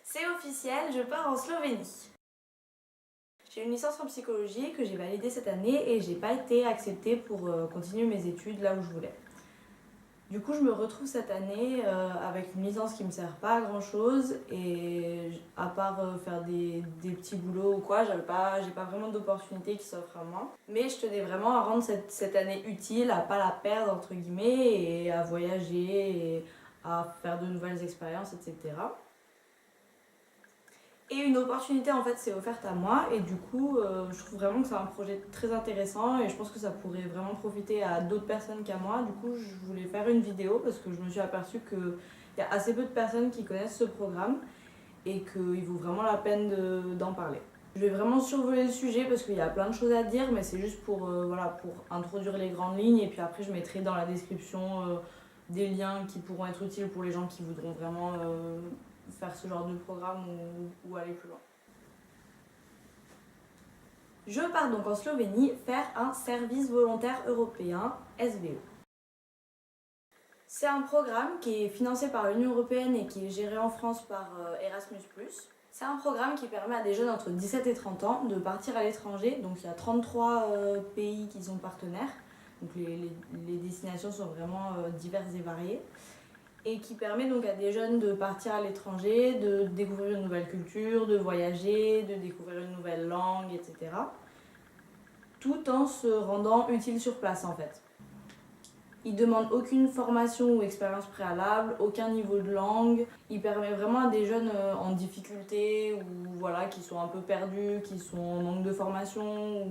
C'est officiel, je pars en Slovénie. J'ai une licence en psychologie que j'ai validée cette année et j'ai pas été acceptée pour continuer mes études là où je voulais. Du coup, je me retrouve cette année avec une licence qui me sert pas à grand chose et à part faire des petits boulots ou quoi, j'ai pas vraiment d'opportunités qui s'offrent à moi. Mais je tenais vraiment à rendre cette année utile, à pas la perdre entre guillemets et à voyager et à faire de nouvelles expériences, etc. Et une opportunité en fait s'est offerte à moi et du coup je trouve vraiment que c'est un projet très intéressant et je pense que ça pourrait vraiment profiter à d'autres personnes qu'à moi. Du coup je voulais faire une vidéo parce que je me suis aperçue qu'il y a assez peu de personnes qui connaissent ce programme et qu'il vaut vraiment la peine d'en parler. Je vais vraiment survoler le sujet parce qu'il y a plein de choses à dire mais c'est juste pour, pour introduire les grandes lignes et puis après je mettrai dans la description des liens qui pourront être utiles pour les gens qui voudront vraiment faire ce genre de programme ou aller plus loin. Je pars donc en Slovénie faire un service volontaire européen, SVE. C'est un programme qui est financé par l'Union européenne et qui est géré en France par Erasmus+. C'est un programme qui permet à des jeunes entre 17 et 30 ans de partir à l'étranger. Donc il y a 33 pays qui sont partenaires. Donc les destinations sont vraiment diverses et variées. Et qui permet donc à des jeunes de partir à l'étranger, de découvrir une nouvelle culture, de voyager, de découvrir une nouvelle langue, etc. Tout en se rendant utile sur place en fait. Il ne demande aucune formation ou expérience préalable, aucun niveau de langue. Il permet vraiment à des jeunes en difficulté ou voilà, qui sont un peu perdus, qui sont en manque de formation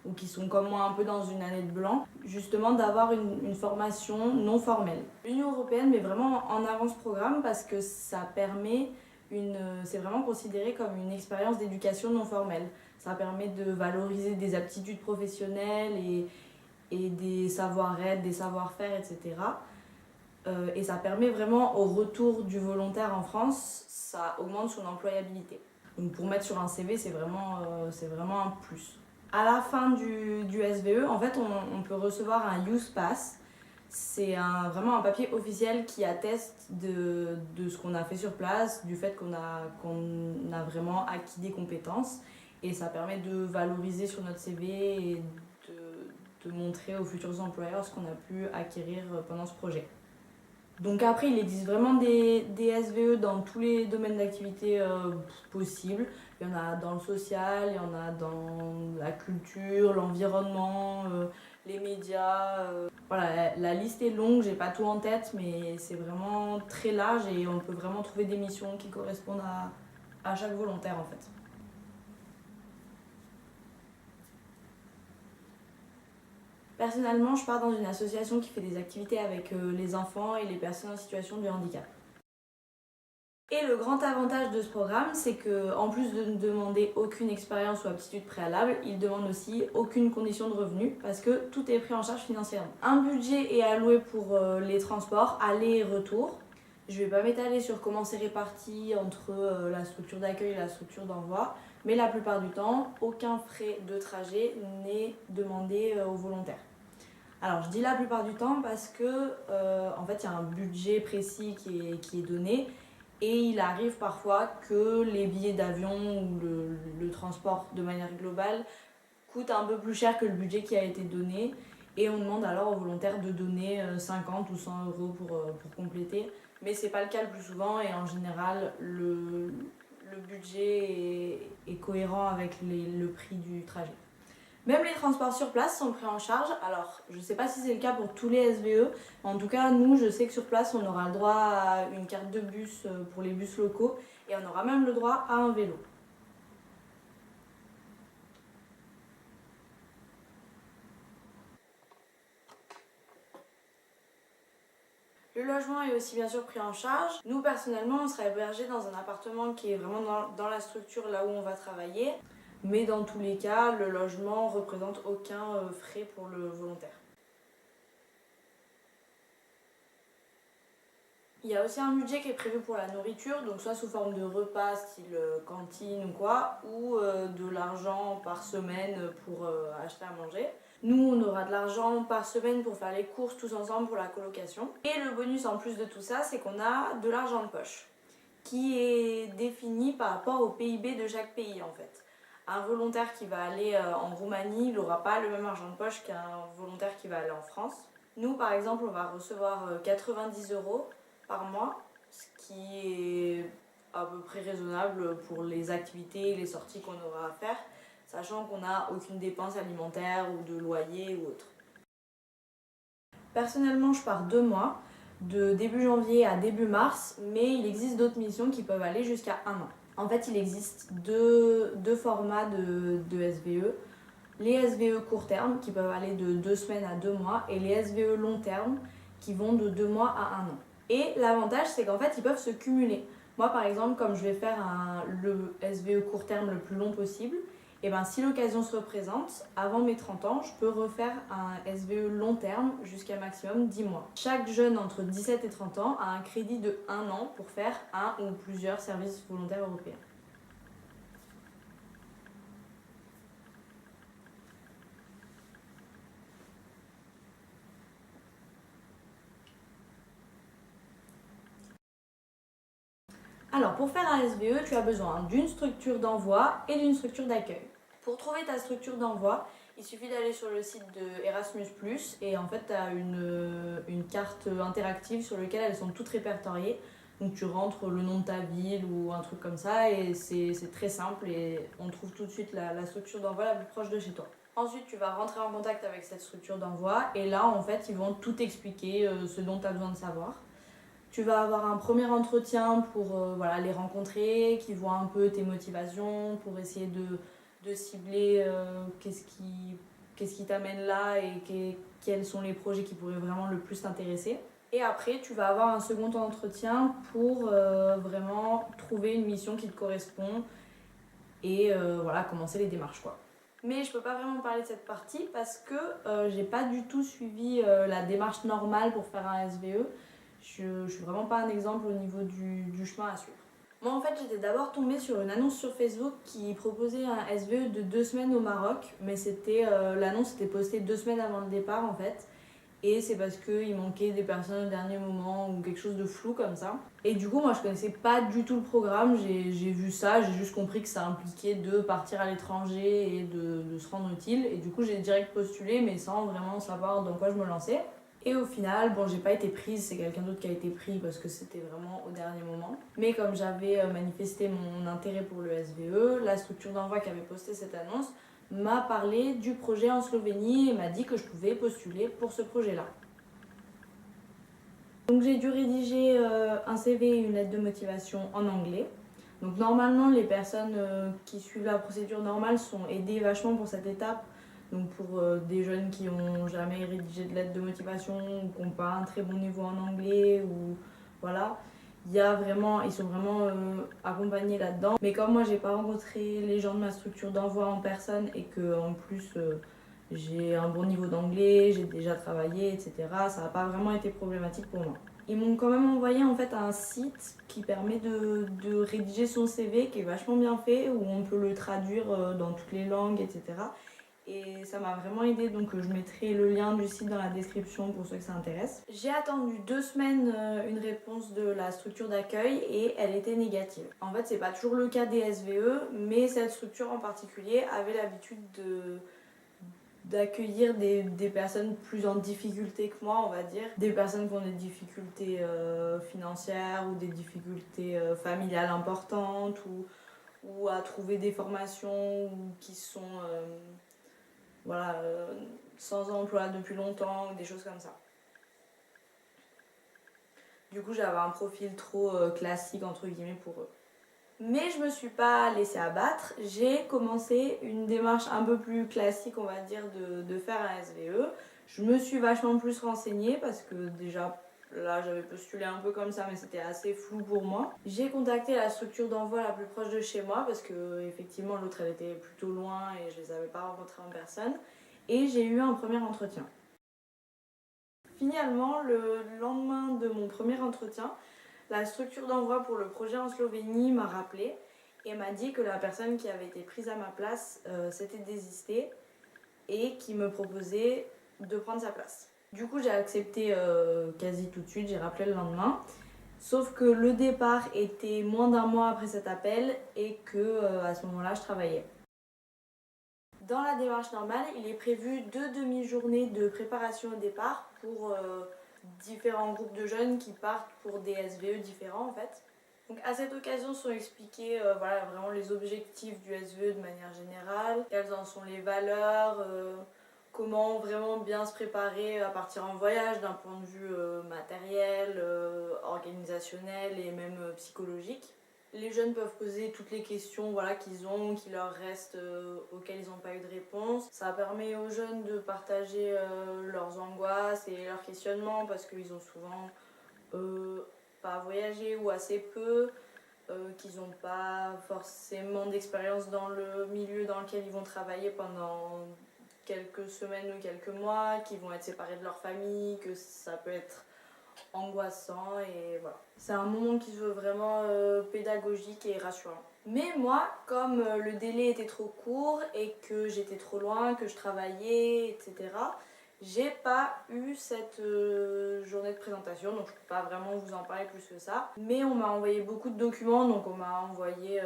ou qui sont comme moi un peu dans une année de blanc, justement d'avoir une formation non formelle. L'Union européenne met vraiment en avant ce programme parce que ça permet c'est vraiment considéré comme une expérience d'éducation non formelle. Ça permet de valoriser des aptitudes professionnelles et des savoir-être, des savoir-faire, etc. Et ça permet vraiment au retour du volontaire en France, ça augmente son employabilité. Donc pour mettre sur un CV, c'est vraiment un plus. À la fin du SVE, en fait, on peut recevoir un Youth Pass. C'est vraiment un papier officiel qui atteste de ce qu'on a fait sur place, du fait qu'on a vraiment acquis des compétences. Et ça permet de valoriser sur notre CV et de montrer aux futurs employeurs ce qu'on a pu acquérir pendant ce projet. Donc après, il existe vraiment des SVE dans tous les domaines d'activité possibles. Il y en a dans le social, il y en a dans la culture, l'environnement, les médias. Voilà, la liste est longue, j'ai pas tout en tête, mais c'est vraiment très large et on peut vraiment trouver des missions qui correspondent à chaque volontaire en fait. Personnellement, je pars dans une association qui fait des activités avec les enfants et les personnes en situation de handicap. Et le grand avantage de ce programme, c'est qu'en plus de ne demander aucune expérience ou aptitude préalable, il demande aussi aucune condition de revenu parce que tout est pris en charge financièrement. Un budget est alloué pour les transports, aller et retour. Je ne vais pas m'étaler sur comment c'est réparti entre la structure d'accueil et la structure d'envoi, mais la plupart du temps, aucun frais de trajet n'est demandé aux volontaires. Alors je dis la plupart du temps parce que en fait il y a un budget précis qui est donné et il arrive parfois que les billets d'avion ou le transport de manière globale coûtent un peu plus cher que le budget qui a été donné et on demande alors aux volontaires de donner 50 ou 100 euros pour compléter, mais c'est pas le cas le plus souvent et en général le budget est cohérent avec le prix du trajet. Même les transports sur place sont pris en charge. Alors, je ne sais pas si c'est le cas pour tous les SVE. En tout cas, nous, je sais que sur place, on aura le droit à une carte de bus pour les bus locaux et on aura même le droit à un vélo. Le logement est aussi bien sûr pris en charge. Nous, personnellement, on sera hébergés dans un appartement qui est vraiment dans la structure là où on va travailler. Mais dans tous les cas, le logement ne représente aucun frais pour le volontaire. Il y a aussi un budget qui est prévu pour la nourriture, donc soit sous forme de repas style cantine ou quoi, ou de l'argent par semaine pour acheter à manger. Nous, on aura de l'argent par semaine pour faire les courses tous ensemble pour la colocation. Et le bonus en plus de tout ça, c'est qu'on a de l'argent de poche, qui est défini par rapport au PIB de chaque pays en fait. Un volontaire qui va aller en Roumanie, il n'aura pas le même argent de poche qu'un volontaire qui va aller en France. Nous, par exemple, on va recevoir 90 € par mois, ce qui est à peu près raisonnable pour les activités et les sorties qu'on aura à faire, sachant qu'on n'a aucune dépense alimentaire ou de loyer ou autre. Personnellement, je pars 2 mois, de début janvier à début mars, mais il existe d'autres missions qui peuvent aller jusqu'à 1 an. En fait, il existe deux formats de SVE. Les SVE court terme qui peuvent aller de 2 semaines à 2 mois et les SVE long terme qui vont de 2 mois à 1 an. Et l'avantage, c'est qu'en fait, ils peuvent se cumuler. Moi, par exemple, comme je vais faire le SVE court terme le plus long possible, et ben, si l'occasion se représente, avant mes 30 ans, je peux refaire un SVE long terme jusqu'à maximum 10 mois. Chaque jeune entre 17 et 30 ans a un crédit de 1 an pour faire un ou plusieurs services volontaires européens. Alors, pour faire un SVE, tu as besoin d'une structure d'envoi et d'une structure d'accueil. Pour trouver ta structure d'envoi, il suffit d'aller sur le site de Erasmus+, et en fait, tu as une carte interactive sur laquelle elles sont toutes répertoriées. Donc, tu rentres le nom de ta ville ou un truc comme ça, et c'est très simple, et on trouve tout de suite la structure d'envoi la plus proche de chez toi. Ensuite, tu vas rentrer en contact avec cette structure d'envoi, et là, en fait, ils vont tout expliquer ce dont tu as besoin de savoir. Tu vas avoir un premier entretien pour les rencontrer, qui voient un peu tes motivations, pour essayer de cibler qu'est-ce qui t'amène là et quels sont les projets qui pourraient vraiment le plus t'intéresser. Et après, tu vas avoir un second entretien pour vraiment trouver une mission qui te correspond et commencer les démarches, quoi. Mais je peux pas vraiment parler de cette partie parce que j'ai pas du tout suivi la démarche normale pour faire un SVE. Je suis vraiment pas un exemple au niveau du chemin à suivre. Moi, en fait, j'étais d'abord tombée sur une annonce sur Facebook qui proposait un SVE de 2 semaines au Maroc, mais l'annonce était postée 2 semaines avant le départ en fait. Et c'est parce qu'il manquait des personnes au dernier moment ou quelque chose de flou comme ça. Et du coup, moi, je connaissais pas du tout le programme. J'ai vu ça, j'ai juste compris que ça impliquait de partir à l'étranger et de se rendre utile. Et du coup, j'ai direct postulé, mais sans vraiment savoir dans quoi je me lançais. Et au final, bon, j'ai pas été prise, c'est quelqu'un d'autre qui a été pris parce que c'était vraiment au dernier moment. Mais comme j'avais manifesté mon intérêt pour le SVE, la structure d'envoi qui avait posté cette annonce m'a parlé du projet en Slovénie et m'a dit que je pouvais postuler pour ce projet-là. Donc j'ai dû rédiger un CV et une lettre de motivation en anglais. Donc normalement, les personnes qui suivent la procédure normale sont aidées vachement pour cette étape. Donc pour des jeunes qui n'ont jamais rédigé de lettre de motivation ou qui n'ont pas un très bon niveau en anglais, ou voilà, ils sont vraiment accompagnés là-dedans. Mais comme moi j'ai pas rencontré les gens de ma structure d'envoi en personne et que en plus j'ai un bon niveau d'anglais, j'ai déjà travaillé, etc., ça n'a pas vraiment été problématique pour moi. Ils m'ont quand même envoyé en fait un site qui permet de rédiger son CV, qui est vachement bien fait, où on peut le traduire dans toutes les langues, etc. Et ça m'a vraiment aidé, donc je mettrai le lien du site dans la description pour ceux que ça intéresse. J'ai attendu 2 semaines une réponse de la structure d'accueil et elle était négative. En fait, c'est pas toujours le cas des SVE, mais cette structure en particulier avait l'habitude d'accueillir des personnes plus en difficulté que moi, on va dire. Des personnes qui ont des difficultés financières ou des difficultés familiales importantes ou à trouver des formations ou qui sont sans emploi depuis longtemps, des choses comme ça. Du coup, j'avais un profil trop classique, entre guillemets, pour eux. Mais je me suis pas laissée abattre, j'ai commencé une démarche un peu plus classique, on va dire, de faire un SVE. Je me suis vachement plus renseignée parce que déjà, là, j'avais postulé un peu comme ça, mais c'était assez flou pour moi. J'ai contacté la structure d'envoi la plus proche de chez moi parce que, effectivement, l'autre, elle était plutôt loin et je les avais pas rencontrés en personne. Et j'ai eu un premier entretien. Finalement, le lendemain de mon premier entretien, la structure d'envoi pour le projet en Slovénie m'a rappelé et m'a dit que la personne qui avait été prise à ma place s'était désistée et qui me proposait de prendre sa place. Du coup, j'ai accepté quasi tout de suite, j'ai rappelé le lendemain. Sauf que le départ était moins d'un mois après cet appel et que à ce moment-là, je travaillais. Dans la démarche normale, il est prévu 2 demi-journées de préparation au départ pour différents groupes de jeunes qui partent pour des SVE différents en fait. Donc à cette occasion sont expliqués voilà, vraiment les objectifs du SVE de manière générale, quelles en sont les valeurs, comment vraiment bien se préparer à partir en voyage d'un point de vue matériel, organisationnel et même psychologique. Les jeunes peuvent poser toutes les questions voilà, qu'ils ont, qui leur restent, auxquelles ils n'ont pas eu de réponse. Ça permet aux jeunes de partager leurs angoisses et leurs questionnements parce qu'ils ont souvent pas voyagé ou assez peu, qu'ils n'ont pas forcément d'expérience dans le milieu dans lequel ils vont travailler pendant quelques semaines ou quelques mois, qu'ils vont être séparés de leur famille, que ça peut être angoissant et voilà. C'est un moment qui se veut vraiment pédagogique et rassurant. Mais moi, comme le délai était trop court et que j'étais trop loin, que je travaillais, etc., j'ai pas eu cette journée de présentation, donc je peux pas vraiment vous en parler plus que ça. Mais on m'a envoyé beaucoup de documents, donc on m'a envoyé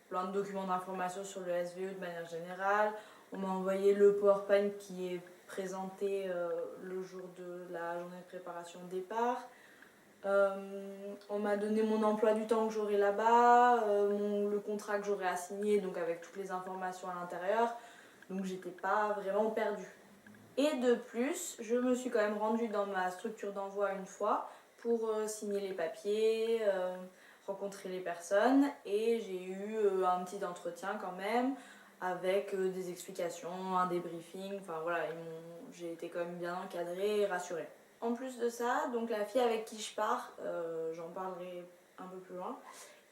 plein de documents d'information sur le SVE de manière générale. On m'a envoyé le PowerPoint qui est présenté le jour de la journée de préparation de départ. On m'a donné mon emploi du temps que j'aurai là-bas, le contrat que j'aurai à signer, donc avec toutes les informations à l'intérieur. Donc j'étais pas vraiment perdue. Et de plus, je me suis quand même rendue dans ma structure d'envoi une fois pour signer les papiers, rencontrer les personnes et j'ai eu un petit entretien quand même avec des explications, un débriefing, enfin voilà, j'ai été quand même bien encadrée et rassurée. En plus de ça, donc la fille avec qui je pars, j'en parlerai un peu plus loin,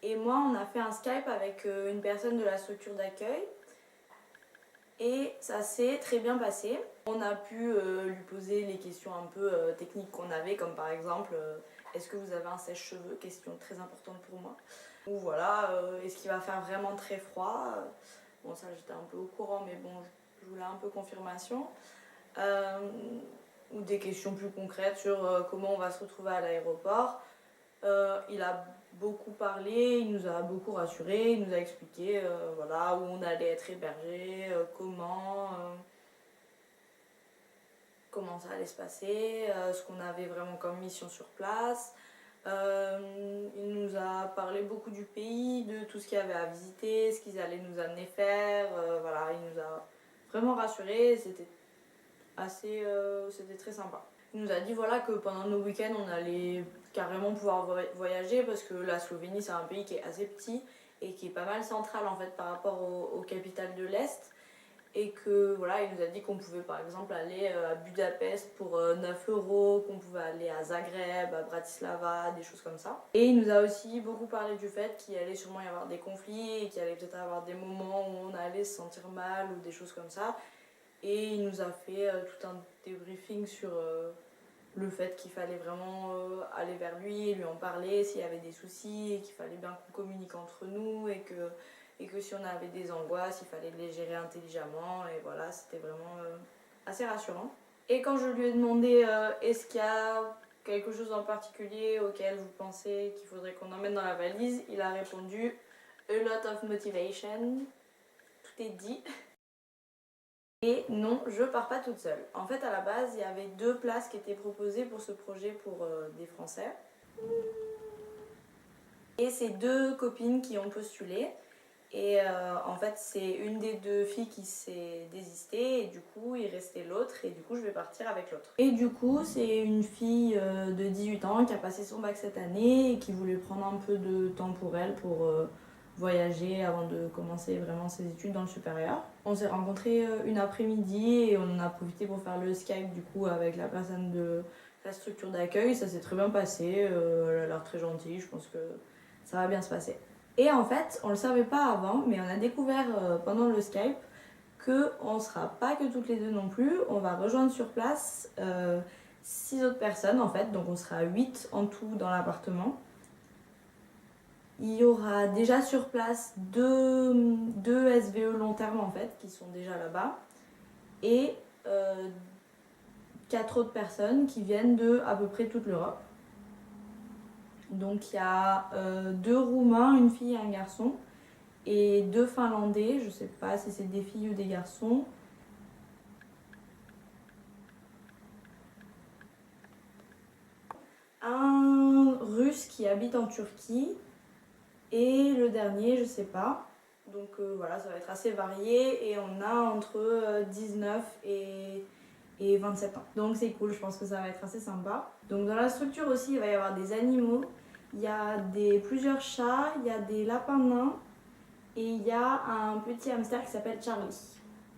et moi on a fait un Skype avec une personne de la structure d'accueil et ça s'est très bien passé. On a pu lui poser les questions un peu techniques qu'on avait, comme par exemple est-ce que vous avez un sèche-cheveux? Question très importante pour moi. Ou voilà, est-ce qu'il va faire vraiment très froid? Bon, ça j'étais un peu au courant, mais bon, je voulais un peu confirmation. Ou des questions plus concrètes sur comment on va se retrouver à l'aéroport. Il a beaucoup parlé, il nous a beaucoup rassurés, il nous a expliqué voilà, où on allait être hébergé, comment ça allait se passer, ce qu'on avait vraiment comme mission sur place. Il nous a parlé beaucoup du pays, de tout ce qu'il y avait à visiter, ce qu'ils allaient nous amener faire. Voilà, il nous a vraiment rassurés, c'était très sympa. Il nous a dit voilà, que pendant nos week-ends, on allait carrément pouvoir voyager parce que la Slovénie, c'est un pays qui est assez petit et qui est pas mal central en fait par rapport aux capitales de l'Est. Et que voilà, il nous a dit qu'on pouvait par exemple aller à Budapest pour 9 €, qu'on pouvait aller à Zagreb, à Bratislava, des choses comme ça. Et il nous a aussi beaucoup parlé du fait qu'il allait sûrement y avoir des conflits et qu'il allait peut-être avoir des moments où on allait se sentir mal ou des choses comme ça. Et il nous a fait tout un débriefing sur le fait qu'il fallait vraiment aller vers lui et lui en parler s'il y avait des soucis et qu'il fallait bien qu'on communique entre nous et que si on avait des angoisses, il fallait les gérer intelligemment. Et voilà, c'était vraiment assez rassurant. Et quand je lui ai demandé est-ce qu'il y a quelque chose en particulier auquel vous pensez qu'il faudrait qu'on emmène dans la valise, il a répondu a lot of motivation. Tout est dit. Et non, je pars pas toute seule. En fait, à la base, il y avait 2 places qui étaient proposées pour ce projet pour des Français. Et c'est 2 copines qui ont postulé. Et en fait, c'est une des 2 filles qui s'est désistée et du coup, il restait l'autre et du coup, je vais partir avec l'autre. Et du coup, c'est une fille de 18 ans qui a passé son bac cette année et qui voulait prendre un peu de temps pour elle pour voyager avant de commencer vraiment ses études dans le supérieur. On s'est rencontrés une après-midi et on en a profité pour faire le Skype du coup avec la personne de la structure d'accueil. Ça s'est très bien passé, elle a l'air très gentille, je pense que ça va bien se passer. Et en fait, on le savait pas avant, mais on a découvert pendant le Skype qu'on ne sera pas que toutes les 2 non plus. On va rejoindre sur place 6 autres personnes en fait, donc on sera 8 en tout dans l'appartement. Il y aura déjà sur place deux SVE long terme en fait, qui sont déjà là-bas, et 4 autres personnes qui viennent de à peu près toute l'Europe. Donc il y a 2 Roumains, une fille et un garçon, et 2 Finlandais, je sais pas si c'est des filles ou des garçons. Un Russe qui habite en Turquie, et le dernier, je sais pas. Donc voilà, ça va être assez varié, et on a entre 19 et 27 ans. Donc c'est cool, je pense que ça va être assez sympa. Donc dans la structure aussi, il va y avoir des animaux. Il y a plusieurs chats, il y a des lapins nains et il y a un petit hamster qui s'appelle Charlie.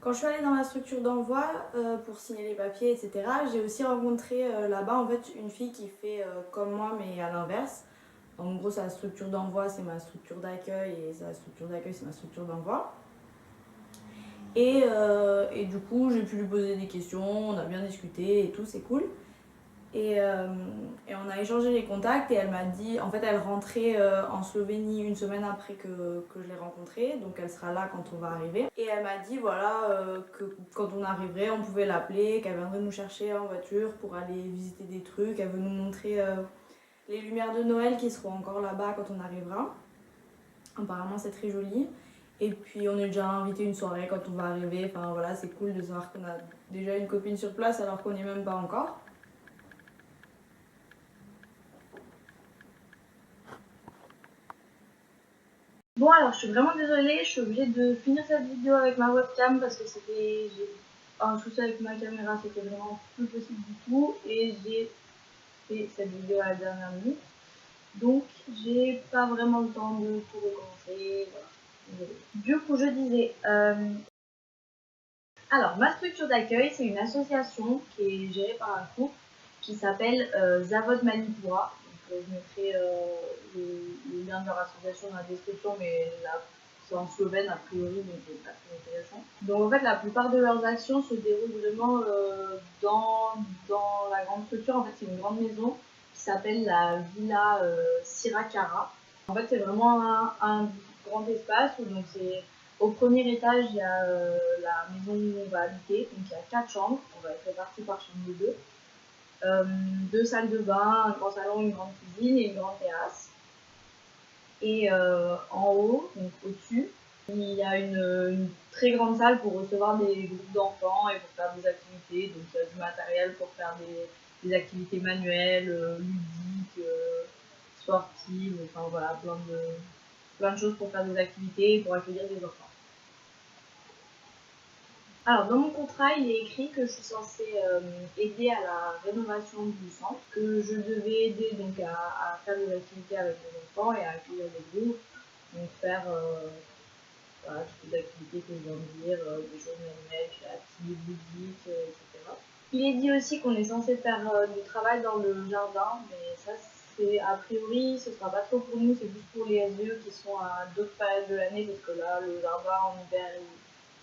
Quand je suis allée dans la structure d'envoi pour signer les papiers, etc., j'ai aussi rencontré là-bas en fait une fille qui fait comme moi mais à l'inverse. En gros, sa structure d'envoi, c'est ma structure d'accueil et sa structure d'accueil, c'est ma structure d'envoi. Et du coup, j'ai pu lui poser des questions, on a bien discuté et tout, c'est cool. Et on a échangé les contacts et elle m'a dit, en fait, elle rentrait en Slovénie une semaine après que je l'ai rencontrée, donc elle sera là quand on va arriver. Et elle m'a dit, voilà, que quand on arriverait, on pouvait l'appeler, qu'elle viendrait nous chercher en voiture pour aller visiter des trucs, elle veut nous montrer les lumières de Noël qui seront encore là-bas quand on arrivera. Apparemment, c'est très joli. Et puis, on est déjà invité une soirée quand on va arriver. Enfin, voilà, c'est cool de savoir qu'on a déjà une copine sur place alors qu'on n'y est même pas encore. Bon alors je suis vraiment désolée, je suis obligée de finir cette vidéo avec ma webcam parce que j'ai un souci avec ma caméra, c'était vraiment plus possible du tout et j'ai fait cette vidéo à la dernière minute. Donc j'ai pas vraiment le temps de tout recommencer, voilà. Désolée. Du coup je disais, alors ma structure d'accueil c'est une association qui est gérée par un couple qui s'appelle Zavod Manipura. Je mettrai le lien de leur association dans la description, mais c'est en slovène a priori, donc c'est pas très intéressant. Donc en fait, la plupart de leurs actions se déroulent vraiment dans la grande structure. En fait, c'est une grande maison qui s'appelle la Villa Siracara. En fait, c'est vraiment un grand espace où donc c'est au premier étage, il y a la maison où on va habiter. Donc il y a 4 chambres, on va être répartis par chambre de 2. 2 salles de bain, un grand salon, une grande cuisine et une grande terrasse. Et en haut, donc au-dessus, il y a une très grande salle pour recevoir des groupes d'enfants et pour faire des activités. Donc il y a du matériel pour faire des activités manuelles, ludiques, sportives, enfin voilà, plein de choses pour faire des activités et pour accueillir des enfants. Alors, dans mon contrat, il est écrit que je suis censée aider à la rénovation du centre, que je devais aider donc à faire des activités avec les enfants et à accueillir des groupes, donc faire voilà, toutes les activités que je viens de dire, des choses manuelles, créatives, ludiques, etc. Il est dit aussi qu'on est censé faire du travail dans le jardin, mais ça, c'est a priori, ce sera pas trop pour nous, c'est juste pour les SVE qui sont à d'autres périodes de l'année, parce que là, le jardin en hiver,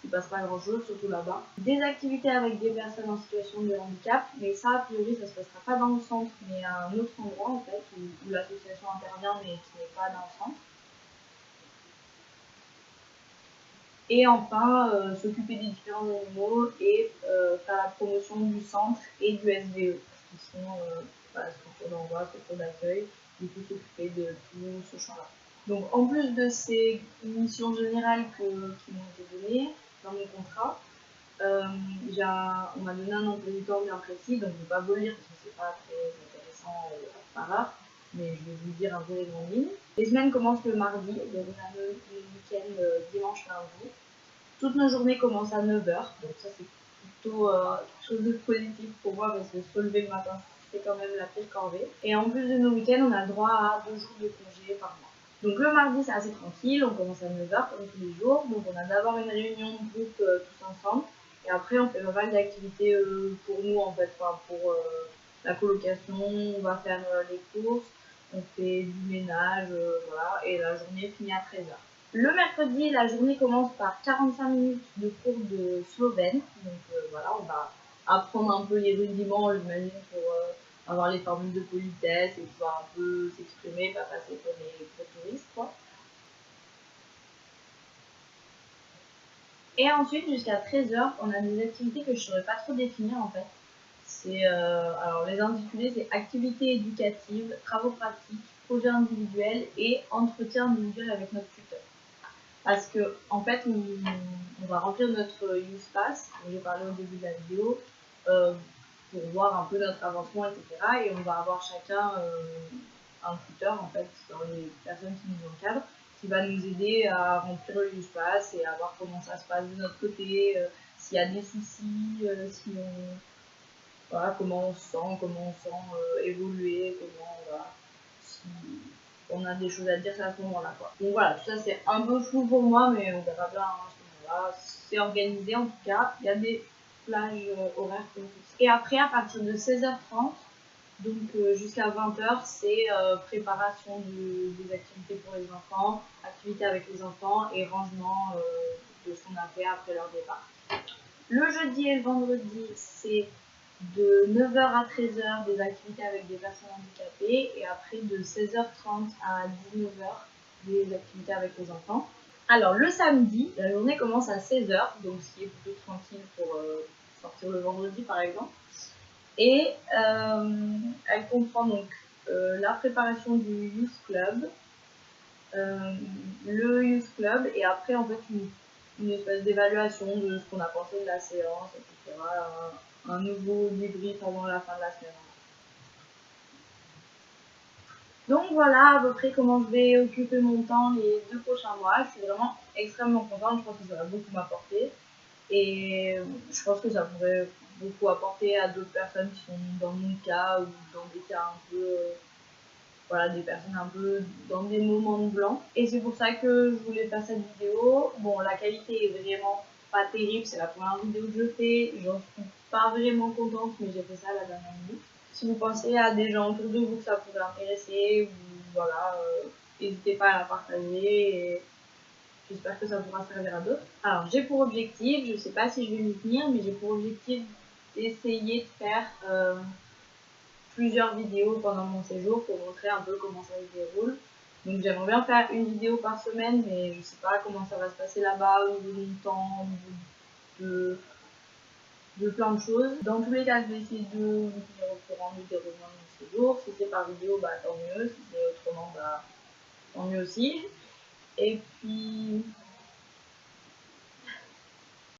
il ne passe pas grand chose, surtout là-bas. Des activités avec des personnes en situation de handicap, mais ça, a priori, ça se passera pas dans le centre, mais à un autre endroit, en fait, où l'association intervient, mais qui n'est pas dans le centre. Et enfin, s'occuper des différents animaux et faire la promotion du centre et du SVE, qui sont la structure d'envoi, structure d'accueil, et tout s'occuper de tout ce champ-là. Donc en plus de ces missions générales qui m'ont été données dans mon contrat, on m'a donné un emploi du temps bien précis, donc je ne vais pas vous le lire parce que c'est pas très intéressant par rare, mais je vais vous dire un peu les grandes lignes. Les semaines commencent le mardi, donc on a le week-end dimanche lundi. Toutes nos journées commencent à 9 h, donc ça c'est plutôt quelque chose de positif pour moi parce que se lever le matin c'est quand même la pire corvée. Et en plus de nos week-ends, on a le droit à 2 jours de congé par mois. Donc le mardi c'est assez tranquille, on commence à 9 h comme tous les jours, donc on a d'abord une réunion de groupe tous ensemble. Et après, on fait pas mal d'activités pour nous, en fait, enfin, pour la colocation, on va faire les courses, on fait du ménage, voilà, et la journée finit à 13 h. Le mercredi, la journée commence par 45 minutes de cours de slovène, donc voilà, on va apprendre un peu les rudiments, j'imagine, pour avoir les formules de politesse et pouvoir un peu s'exprimer, pas passer pour les touristes, quoi. Et ensuite, jusqu'à 13 h, on a des activités que je ne saurais pas trop définir en fait. Alors les intitulés, c'est activités éducatives, travaux pratiques, projet individuel et entretien individuel avec notre tuteur. Parce que en fait, on va remplir notre use pass, dont j'ai parlé au début de la vidéo, pour voir un peu notre avancement, etc. Et on va avoir chacun un tuteur, en fait, dans les personnes qui nous encadrent, qui va nous aider à remplir le use pass et à voir comment ça se passe de notre côté, s'il y a des soucis, si on... Voilà, comment on se sent évoluer, comment si on a des choses à dire à ce moment-là, quoi. Donc voilà, tout ça c'est un peu flou pour moi, mais on verra bien à ce moment-là. C'est organisé en tout cas, il y a des plages horaires pour tout. Et après, à partir de 16h30, donc jusqu'à 20h, c'est préparation des activités pour les enfants, activités avec les enfants et rangement de ce qu'on a fait après leur départ. Le jeudi et le vendredi, c'est de 9h à 13h des activités avec des personnes handicapées et après de 16h30 à 19h des activités avec les enfants. Alors le samedi, la journée commence à 16h, donc ce qui est plutôt tranquille pour sortir le vendredi par exemple. Et elle comprend donc la préparation du Youth Club, le Youth Club et après en fait une espèce d'évaluation de ce qu'on a pensé de la séance, etc. Un nouveau débrief avant la fin de la semaine. Donc voilà à peu près comment je vais occuper mon temps les 2 prochains mois. Je suis vraiment extrêmement contente, je pense que ça va beaucoup m'apporter. Et je pense que ça pourrait beaucoup apporter à d'autres personnes qui sont dans mon cas ou dans des cas un peu... voilà, des personnes un peu dans des moments de blanc. Et c'est pour ça que je voulais faire cette vidéo. Bon, la qualité est vraiment pas terrible, c'est la première vidéo que je fais. J'en suis pas vraiment contente, mais j'ai fait ça à la dernière minute. Si vous pensez à des gens autour de vous que ça pourrait intéresser, ou voilà, n'hésitez pas à la partager. Et j'espère que ça pourra servir à d'autres. Alors, j'ai pour objectif, je sais pas si je vais m'y tenir, mais j'ai pour objectif d'essayer de faire plusieurs vidéos pendant mon séjour pour montrer un peu comment ça se déroule. Donc j'aimerais bien faire une vidéo par semaine, mais je sais pas comment ça va se passer là-bas, au niveau du temps, au niveau de plein de choses. Dans tous les cas, je vais essayer de vous tenir au courant du déroulement de mon séjour. Si c'est par vidéo, bah tant mieux. Si c'est autrement, bah tant mieux aussi. Et puis